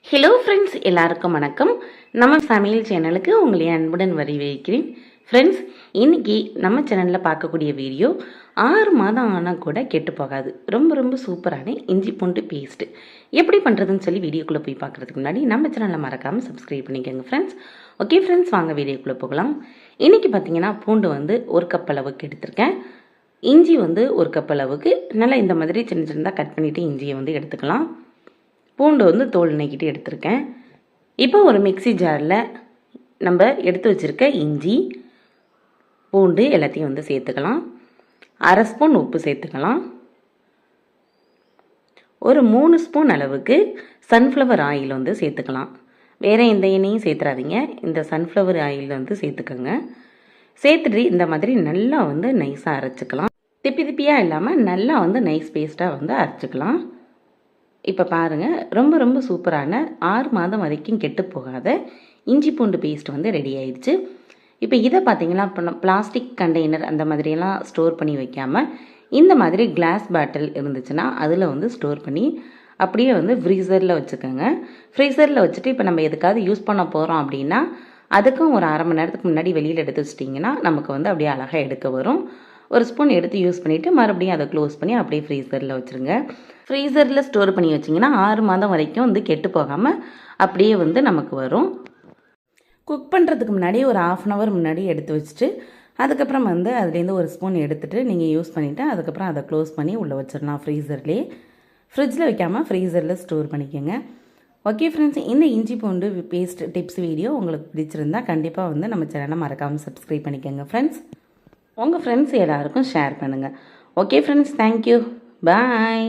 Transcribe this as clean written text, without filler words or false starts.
Hello friends, எல்லாருக்கும் வணக்கம். நம்ம சமையல் சேனலுக்கு உங்களை அன்புடன் வரவேற்கிறேன். ஃப்ரெண்ட்ஸ், இன்னைக்கு நம்ம சேனலில் பார்க்கக்கூடிய வீடியோ 6 மாதம் ஆனால் கூட கெட்டு போகாது, ரொம்ப ரொம்ப சூப்பரான இஞ்சி பூண்டு பேஸ்ட்டு எப்படி பண்ணுறதுன்னு சொல்லி வீடியோக்குள்ளே போய் பார்க்குறதுக்கு முன்னாடி நம்ம சேனலில் மறக்காமல் சப்ஸ்கிரைப் பண்ணிக்கோங்க ஃப்ரெண்ட்ஸ். ஓகே ஃப்ரெண்ட்ஸ், வாங்க வீடியோக்குள்ளே போகலாம். இன்றைக்கி பார்த்தீங்கன்னா பூண்டு வந்து 1 கப் அளவுக்கு எடுத்திருக்கேன். இஞ்சி வந்து 1 கப் அளவுக்கு நல்லா இந்த மாதிரி சின்ன சின்னதாக கட் பண்ணிவிட்டு இஞ்சியை வந்து எடுத்துக்கலாம். பூண்டு வந்து தோல் நீக்கிட்டு எடுத்திருக்கேன். இப்போ ஒரு மிக்சி ஜாரில் நம்ம எடுத்து வச்சுருக்க இஞ்சி பூண்டு எல்லாத்தையும் வந்து சேர்த்துக்கலாம். 1/2 ஸ்பூன் உப்பு சேர்த்துக்கலாம். ஒரு 3 ஸ்பூன் அளவுக்கு சன்ஃப்ளவர் ஆயில் வந்து சேர்த்துக்கலாம். வேறு எந்த எண்ணெயும் சேர்த்துறாதீங்க, இந்த சன்ஃப்ளவர் ஆயில் வந்து சேர்த்துக்கோங்க. சேர்த்துட்டு இந்த மாதிரி நல்லா வந்து நைஸாக அரைச்சிக்கலாம். திப்பி திப்பியாக இல்லாமல் நல்லா வந்து நைஸ் பேஸ்ட்டாக வந்து அரைச்சிக்கலாம். இப்போ பாருங்கள், ரொம்ப ரொம்ப சூப்பரான 6 மாதம் வரைக்கும் கெட்டு போகாத இஞ்சி பூண்டு பேஸ்ட் வந்து ரெடி ஆயிடுச்சு. இப்போ இதை பார்த்தீங்கன்னா, இப்போ பிளாஸ்டிக் கண்டெய்னர் அந்த மாதிரியெல்லாம் ஸ்டோர் பண்ணி வைக்காமல் இந்த மாதிரி கிளாஸ் பாட்டில் இருந்துச்சுன்னா அதில் வந்து ஸ்டோர் பண்ணி அப்படியே வந்து ஃப்ரீசரில் வச்சுக்கோங்க. ஃப்ரீசரில் வச்சுட்டு இப்போ நம்ம எதுக்காவது யூஸ் பண்ண போகிறோம் அப்படின்னா அதுக்கும் ஒரு 1/2 மணி நேரத்துக்கு முன்னாடி வெளியில் எடுத்து வச்சிட்டிங்கன்னா நமக்கு வந்து அப்படியே அழகாக எடுக்க வரும். ஒரு ஸ்பூன் எடுத்து யூஸ் பண்ணிவிட்டு மறுபடியும் அதை க்ளோஸ் பண்ணி அப்படியே ஃப்ரீசரில் வச்சுருங்க. ஃப்ரீசரில் ஸ்டோர் பண்ணி வச்சிங்கன்னா 6 மாதம் வரைக்கும் வந்து கெட்டு போகாமல் அப்படியே வந்து நமக்கு வரும். குக் பண்ணுறதுக்கு முன்னாடி ஒரு 1/2 அன் ஹவர் முன்னாடி எடுத்து வச்சுட்டு அதுக்கப்புறம் வந்து அதுலேருந்து ஒரு ஸ்பூன் எடுத்துகிட்டு நீங்கள் யூஸ் பண்ணிவிட்டு அதுக்கப்புறம் அதை க்ளோஸ் பண்ணி உள்ளே வச்சிடலாம். ஃப்ரீசர்லேயே, ஃப்ரிட்ஜில் வைக்காமல் ஃப்ரீசரில் ஸ்டோர் பண்ணிக்கோங்க. ஓகே ஃப்ரெண்ட்ஸ், இந்த இஞ்சி பூண்டு பேஸ்ட் டிப்ஸ் வீடியோ உங்களுக்கு பிடிச்சிருந்தா கண்டிப்பாக வந்து நம்ம சேனலை மறக்காமல் சப்ஸ்கிரைப் பண்ணிக்கோங்க ஃப்ரெண்ட்ஸ். உங்கள் ஃப்ரெண்ட்ஸ் எல்லாருக்கும் ஷேர் பண்ணுங்கள். ஓகே ஃப்ரெண்ட்ஸ், தேங்க்யூ, பாய்.